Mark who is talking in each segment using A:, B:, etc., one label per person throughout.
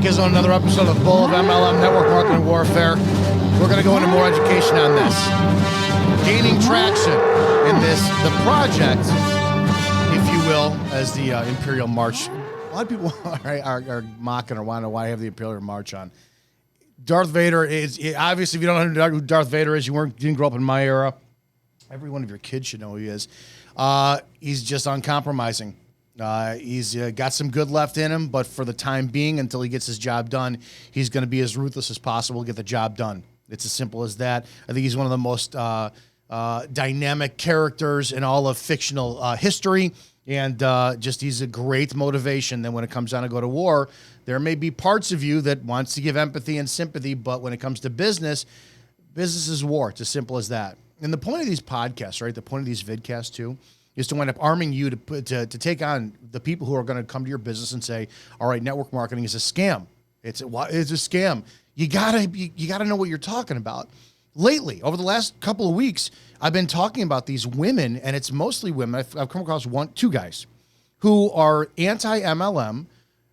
A: Dominick Izzo on another episode of Bull of MLM Network Marketing Warfare. We're going to go into more education on this. Gaining traction in the project, if you will, as the Imperial March. A lot of people are mocking or want to know why I have the Imperial March on. Darth Vader is, obviously, if you don't know who Darth Vader is, didn't grow up in my era. Every one of your kids should know who he is. He's just uncompromising. He's got some good left in him, but for the time being, until he gets his job done, he's going to be as ruthless as possible to get the job done. It's as simple as that. I think he's one of the most dynamic characters in all of fictional history, and he's a great motivation. Then when it comes down to go to war, there may be parts of you that wants to give empathy and sympathy, but when it comes to business is war. It's as simple as that. And the point of these podcasts, right, the point of these vidcasts too, is to wind up arming you to take on the people who are going to come to your business and say, all right, network marketing is a scam. It's a scam. You gotta know what you're talking about. Lately, over the last couple of weeks, I've been talking about these women, and it's mostly women. I've come across two guys who are anti-MLM.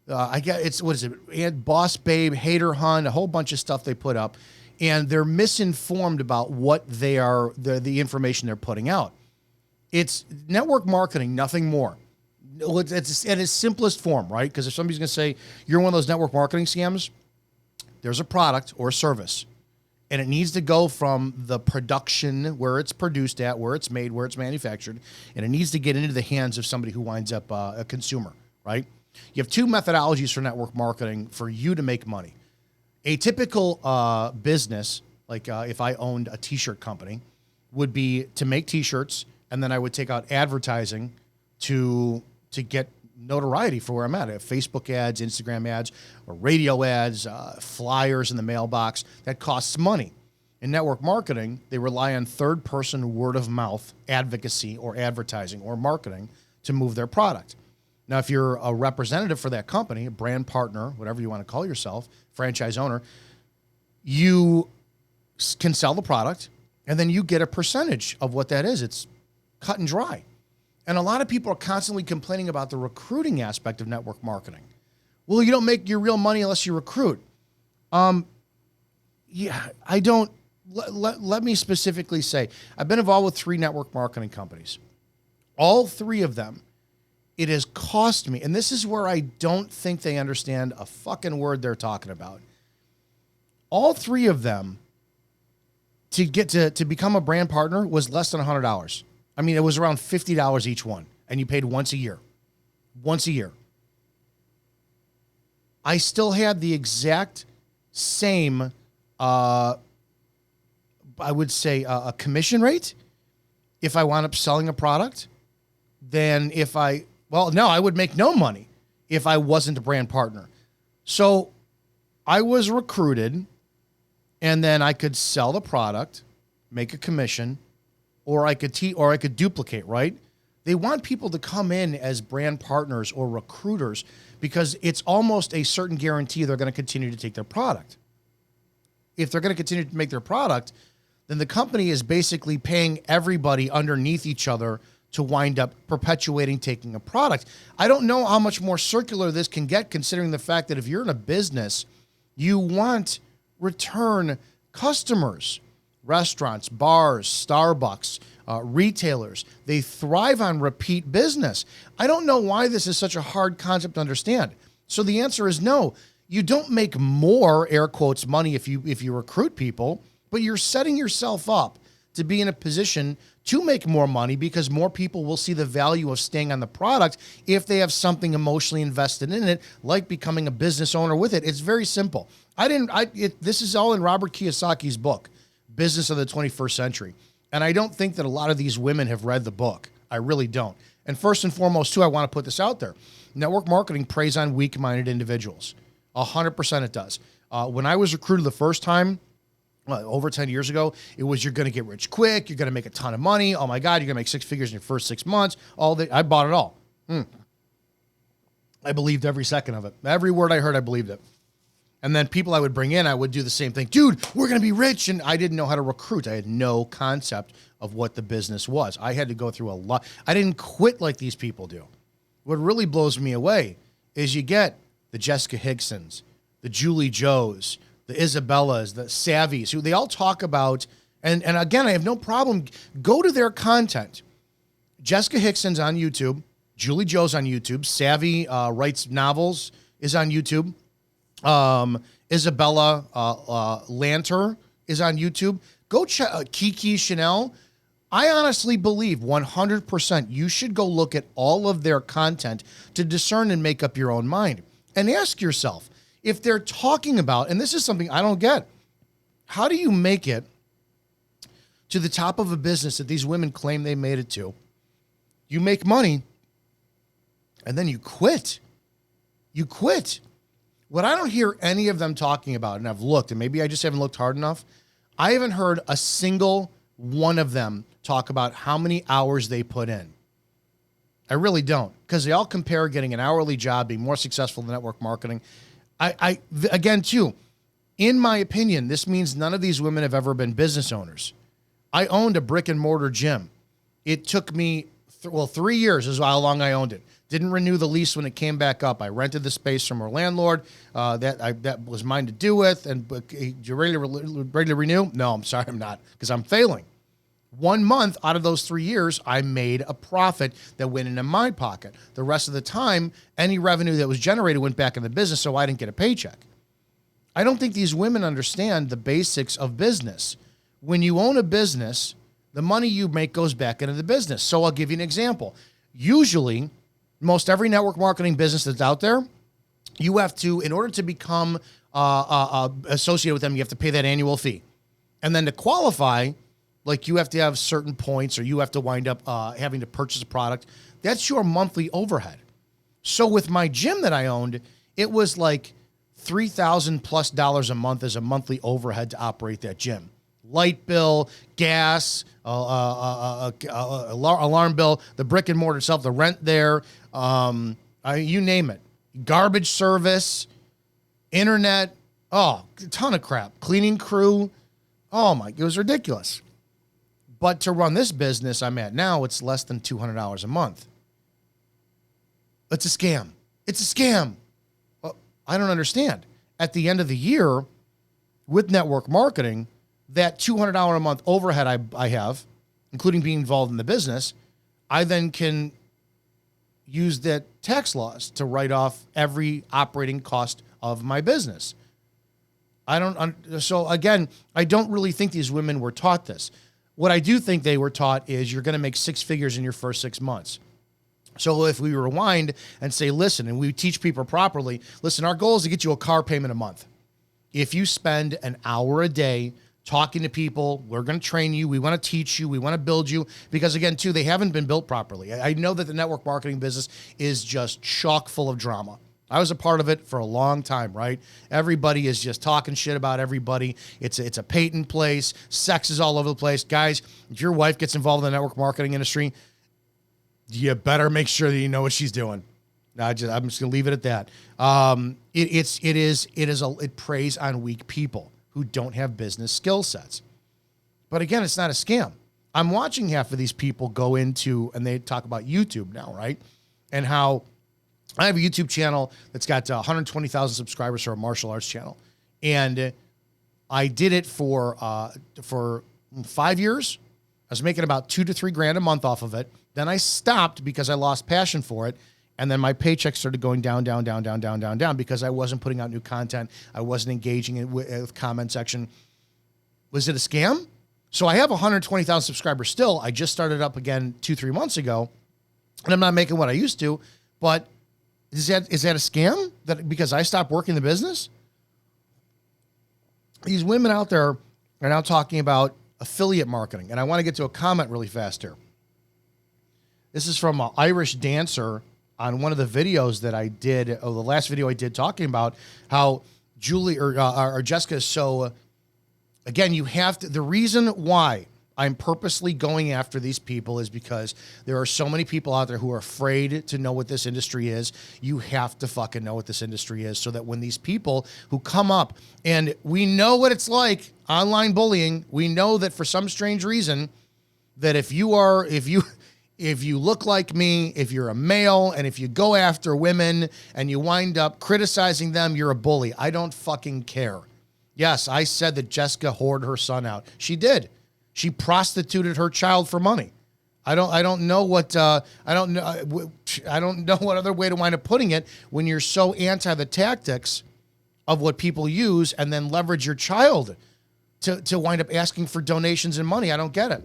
A: I get it's, what is it? Boss babe, hater hunt, a whole bunch of stuff they put up, and they're misinformed about what they are, the information they're putting out. It's network marketing, nothing more. It's at its simplest form, right? Because if somebody's going to say you're one of those network marketing scams, there's a product or a service, and it needs to go from the production, where it's produced at, where it's made, where it's manufactured, and it needs to get into the hands of somebody who winds up a consumer, right? You have two methodologies for network marketing for you to make money. A typical business, like if I owned a t-shirt company, would be to make t-shirts, and then I would take out advertising to get notoriety for where I'm at. I have Facebook ads, Instagram ads, or radio ads, flyers in the mailbox. That costs money. In network marketing, they rely on third-person word-of-mouth advocacy or advertising or marketing to move their product. Now, if you're a representative for that company, a brand partner, whatever you want to call yourself, franchise owner, you can sell the product, and then you get a percentage of what that is. It's cut and dry. And a lot of people are constantly complaining about the recruiting aspect of network marketing. Well, you don't make your real money unless you recruit. I don't. Let me specifically say, I've been involved with 3 network marketing companies. All 3 of them, it has cost me, and this is where I don't think they understand a fucking word they're talking about. All 3 of them, to get to become a brand partner, was less than $100. I mean, it was around $50 each one, and you paid once a year. Once a year. I still had the exact same, I would say, a commission rate if I wound up selling a product than if I would make no money if I wasn't a brand partner. So I was recruited, and then I could sell the product, make a commission, or I could duplicate, right? They want people to come in as brand partners or recruiters because it's almost a certain guarantee they're going to continue to take their product. If they're going to continue to make their product, then the company is basically paying everybody underneath each other to wind up perpetuating taking a product. I don't know how much more circular this can get, considering the fact that if you're in a business, you want return customers. Restaurants, bars, Starbucks, retailers, they thrive on repeat business. I don't know why this is such a hard concept to understand. So the answer is no. You don't make more, air quotes, money if you recruit people, but you're setting yourself up to be in a position to make more money because more people will see the value of staying on the product if they have something emotionally invested in it, like becoming a business owner with it. It's very simple. This is all in Robert Kiyosaki's book, Business of the 21st Century. And I don't think that a lot of these women have read the book. I really don't. And first and foremost, too, I want to put this out there. Network marketing preys on weak-minded individuals. 100% it does. When I was recruited the first time, over 10 years ago, it was you're going to get rich quick, you're going to make a ton of money, oh my God, you're going to make 6 figures in your first 6 months. I bought it all. I believed every second of it. Every word I heard, I believed it. And then people I would bring in, I would do the same thing. Dude, we're going to be rich. And I didn't know how to recruit. I had no concept of what the business was. I had to go through a lot. I didn't quit like these people do. What really blows me away is you get the Jessica Higsons, the Julie Joes, the Isabellas, the Savvies, who they all talk about. And again, I have no problem. Go to their content. Jessica Hickson's on YouTube. Julie Joe's on YouTube. Savvy writes novels, is on YouTube. Isabella Lanter is on YouTube. Go check Kiki Chanel. I honestly believe 100% you should go look at all of their content to discern and make up your own mind. And ask yourself, if they're talking about, and this is something I don't get, how do you make it to the top of a business that these women claim they made it to? You make money, and then you quit. You quit. What I don't hear any of them talking about, and I've looked, and maybe I just haven't looked hard enough, I haven't heard a single one of them talk about how many hours they put in. I really don't, because they all compare getting an hourly job, being more successful than network marketing. Again, too, in my opinion, this means none of these women have ever been business owners. I owned a brick and mortar gym. It took me, 3 years is how long I owned it. Didn't renew the lease when it came back up. I rented the space from our landlord. That was mine to do with. And you ready to renew? No, I'm sorry, I'm not, because I'm failing. 1 month out of those 3 years, I made a profit that went into my pocket. The rest of the time, any revenue that was generated went back in the business, so I didn't get a paycheck. I don't think these women understand the basics of business. When you own a business, the money you make goes back into the business. So I'll give you an example. Usually, most every network marketing business that's out there, you have to, in order to become associated with them, you have to pay that annual fee. And then to qualify, like you have to have certain points, or you have to wind up having to purchase a product. That's your monthly overhead. So with my gym that I owned, it was like $3,000+ a month as a monthly overhead to operate that gym. Light bill, gas, alarm bill, the brick and mortar itself, the rent there, you name it. Garbage service, internet, a ton of crap. Cleaning crew, it was ridiculous. But to run this business I'm at now, it's less than $200 a month. It's a scam. It's a scam. Well, I don't understand. At the end of the year, with network marketing, that $200 a month overhead I have, including being involved in the business, I then can use that tax laws to write off every operating cost of my business. So again, I don't really think these women were taught this. What I do think they were taught is you're going to make 6 figures in your first 6 months. So if we rewind and say, listen, and we teach people properly, listen, our goal is to get you a car payment a month. If you spend an hour a day talking to people, we're going to train you. We want to teach you. We want to build you. Because again, too, they haven't been built properly. I know that the network marketing business is just chock full of drama. I was a part of it for a long time, right? Everybody is just talking shit about everybody. It's a Peyton place. Sex is all over the place. Guys, if your wife gets involved in the network marketing industry, you better make sure that you know what she's doing. I'm just going to leave it at that. It preys on weak people who don't have business skill sets. But again, it's not a scam. I'm watching half of these people go into, and they talk about YouTube now, right? And how I have a YouTube channel that's got 120,000 subscribers for a martial arts channel. And I did it for 5 years. I was making about $2,000 to $3,000 a month off of it. Then I stopped because I lost passion for it. And then my paycheck started going down because I wasn't putting out new content. I wasn't engaging with comment section. Was it a scam? So I have 120,000 subscribers still. I just started up again 2-3 months ago, and I'm not making what I used to. But is that a scam? That because I stopped working the business? These women out there are now talking about affiliate marketing, and I want to get to a comment really fast here. This is from an Irish dancer on one of the videos that I did, the last video I did, talking about how Julie or Jessica is so, again, you have to, the reason why I'm purposely going after these people is because there are so many people out there who are afraid to know what this industry is. You have to fucking know what this industry is so that when these people who come up, and we know what it's like, online bullying, we know that for some strange reason, that if you if you look like me, if you're a male, and if you go after women and you wind up criticizing them, you're a bully. I don't fucking care. Yes, I said that Jessica whored her son out. She did. She prostituted her child for money. I don't know what other way to wind up putting it when you're so anti the tactics of what people use and then leverage your child to wind up asking for donations and money. I don't get it.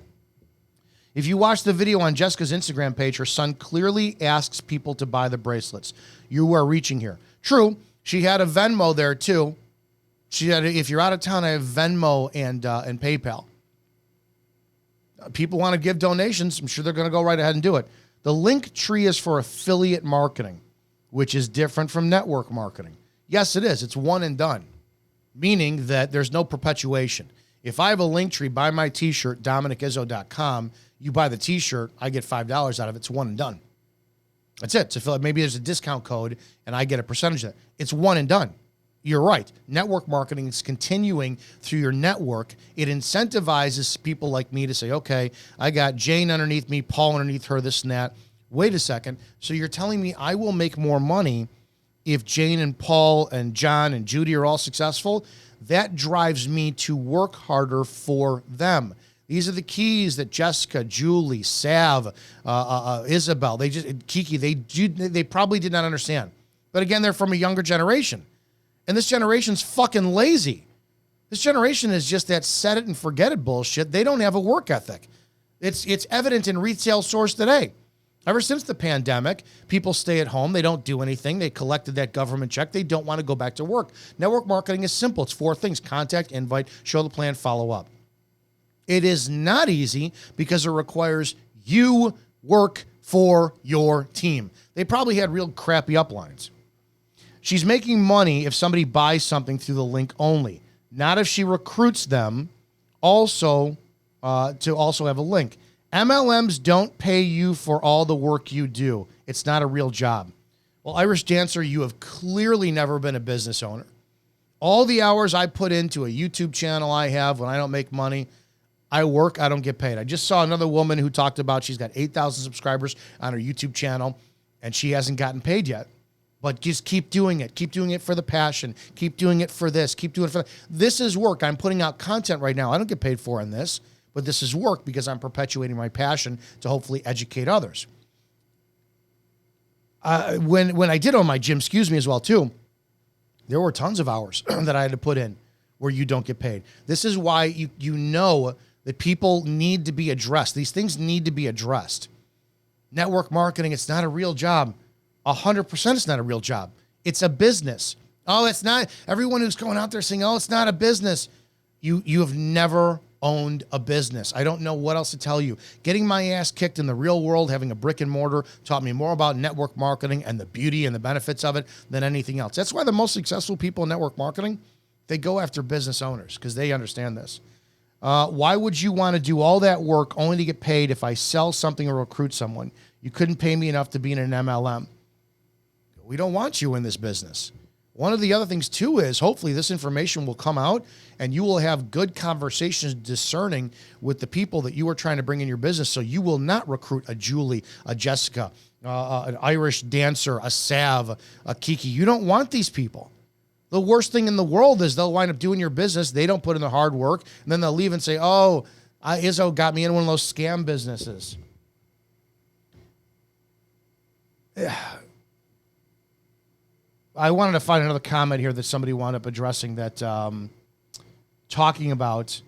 A: If you watch the video on Jessica's Instagram page, her son clearly asks people to buy the bracelets. You are reaching here. True, she had a Venmo there too. She had, if you're out of town, I have Venmo and PayPal. People want to give donations. I'm sure they're going to go right ahead and do it. The link tree is for affiliate marketing, which is different from network marketing. Yes, it is. It's one and done, meaning that there's no perpetuation. If I have a link tree, buy my t-shirt, DominickIzzo.com, you buy the t-shirt, I get $5 out of it. It's one and done. That's it. So maybe there's a discount code and I get a percentage of it. It's one and done. You're right. Network marketing is continuing through your network. It incentivizes people like me to say, okay, I got Jane underneath me, Paul underneath her, this and that. Wait a second. So you're telling me I will make more money if Jane and Paul and John and Judy are all successful? That drives me to work harder for them. These are the keys that Jessica, Julie, Sav, Isabel, Kiki, they probably did not understand. But again, they're from a younger generation. And this generation's fucking lazy. This generation is just that set it and forget it bullshit. They don't have a work ethic. It's evident in retail stores today. Ever since the pandemic, people stay at home. They don't do anything. They collected that government check. They don't want to go back to work. Network marketing is simple. It's 4 things: contact, invite, show the plan, follow up. It is not easy because it requires you work for your team. They probably had real crappy uplines. She's making money if somebody buys something through the link only, not if she recruits them to also have a link. MLMs don't pay you for all the work you do. It's not a real job. Well, Irish Dancer, you have clearly never been a business owner. All the hours I put into a YouTube channel I have when I don't make money, I work, I don't get paid. I just saw another woman who talked about she's got 8,000 subscribers on her YouTube channel and she hasn't gotten paid yet. But just keep doing it. Keep doing it for the passion. Keep doing it for this. Keep doing it for that. This is work. I'm putting out content right now. I don't get paid for in this, but this is work because I'm perpetuating my passion to hopefully educate others. When I did own my gym, as well too, there were tons of hours that I had to put in where you don't get paid. This is why you know that people need to be addressed. These things need to be addressed. Network marketing, it's not a real job. 100% it's not a real job. It's a business. Oh, it's not. Everyone who's going out there saying, oh, it's not a business. You have never owned a business. I don't know what else to tell you. Getting my ass kicked in the real world, having a brick and mortar, taught me more about network marketing and the beauty and the benefits of it than anything else. That's why the most successful people in network marketing, they go after business owners because they understand this. Why would you want to do all that work only to get paid if I sell something or recruit someone? You couldn't pay me enough to be in an MLM. We don't want you in this business. One of the other things too is hopefully this information will come out and you will have good conversations discerning with the people that you are trying to bring in your business. So you will not recruit a Julie, a Jessica, an Irish Dancer, a Sav, a Kiki. You don't want these people. The worst thing in the world is they'll wind up doing your business. They don't put in the hard work and then they'll leave and say, oh, Izzo got me in one of those scam businesses. I wanted to find another comment here that somebody wound up addressing that, talking about,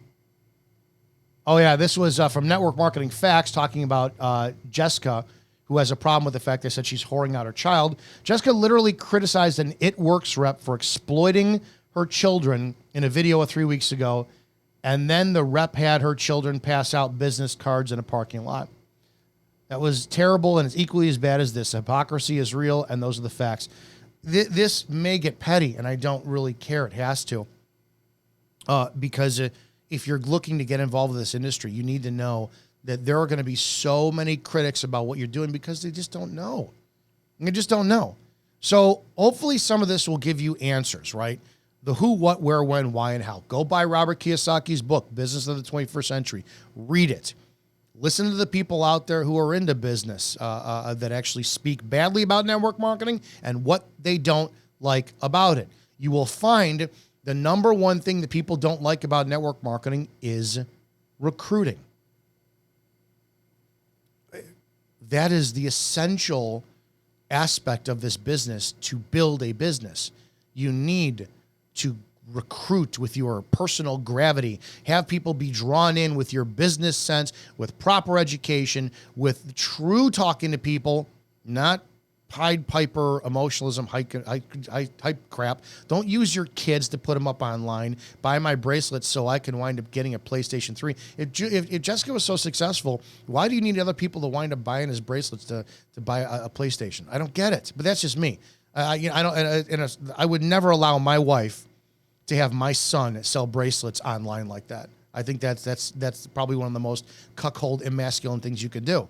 A: oh yeah, this was from Network Marketing Facts talking about Jessica, who has a problem with the fact they said she's whoring out her child. Jessica literally criticized an It Works rep for exploiting her children in a video 3 weeks ago, and then the rep had her children pass out business cards in a parking lot. That was terrible, and it's equally as bad as this. Hypocrisy is real, and those are the facts. This may get petty, and I don't really care. It has to. Because if you're looking to get involved with this industry, you need to know that there are going to be so many critics about what you're doing because they just don't know. They just don't know. So hopefully some of this will give you answers, right? The who, what, where, when, why, and how. Go buy Robert Kiyosaki's book, Business of the 21st Century. Read it. Listen to the people out there who are into business that actually speak badly about network marketing and what they don't like about it. You will find the number one thing that people don't like about network marketing is recruiting. That is the essential aspect of this business to build a business. You need to recruit with your personal gravity, have people be drawn in with your business sense, with proper education, with true talking to people, not Pied Piper emotionalism hype crap. Don't use your kids to put them up online. Buy my bracelets so I can wind up getting a PlayStation 3. If Jessica was so successful, why do you need other people to wind up buying his bracelets to buy a PlayStation? I don't get it. But that's just me. I would never allow my wife to have my son sell bracelets online like that. I think that's probably one of the most cuckold, emasculine things you could do.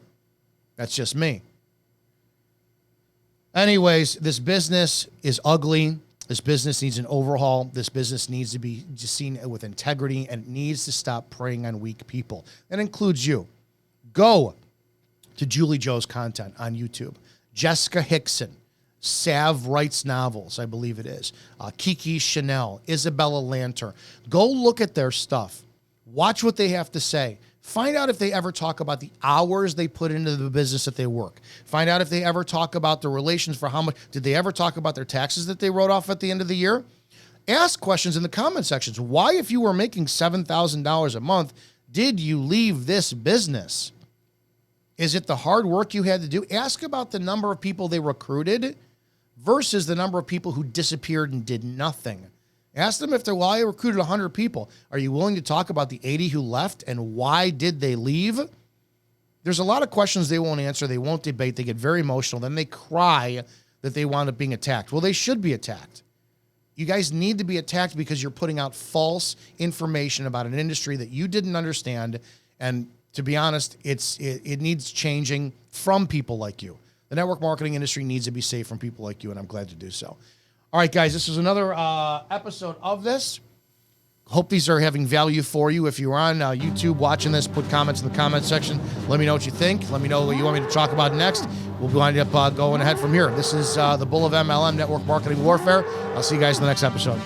A: That's just me. Anyways, this business is ugly. This business needs an overhaul. This business needs to be just seen with integrity, and it needs to stop preying on weak people. That includes you. Go to Julie Joe's content on YouTube. Jessica Hickson, Sav writes novels, I believe it is. Kiki Chanel, Isabella Lanter. Go look at their stuff. Watch what they have to say. Find out if they ever talk about the hours they put into the business that they work. Find out if they ever talk about the relations for how much. Did they ever talk about their taxes that they wrote off at the end of the year? Ask questions in the comment sections. Why, if you were making $7,000 a month, did you leave this business? Is it the hard work you had to do? Ask about the number of people they recruited versus the number of people who disappeared and did nothing. Ask them if they're, well, I recruited 100 people. Are you willing to talk about the 80 who left and why did they leave? There's a lot of questions they won't answer. They won't debate. They get very emotional. Then they cry that they wound up being attacked. Well, they should be attacked. You guys need to be attacked because you're putting out false information about an industry that you didn't understand. And to be honest, it needs changing from people like you. The network marketing industry needs to be safe from people like you, and I'm glad to do so. All right, guys, this is another episode of this. Hope these are having value for you. If you're on YouTube watching this, put comments in the comment section. Let me know what you think. Let me know what you want me to talk about next. We'll wind up going ahead from here. This is the Bull of MLM, Network Marketing Warfare. I'll see you guys in the next episode.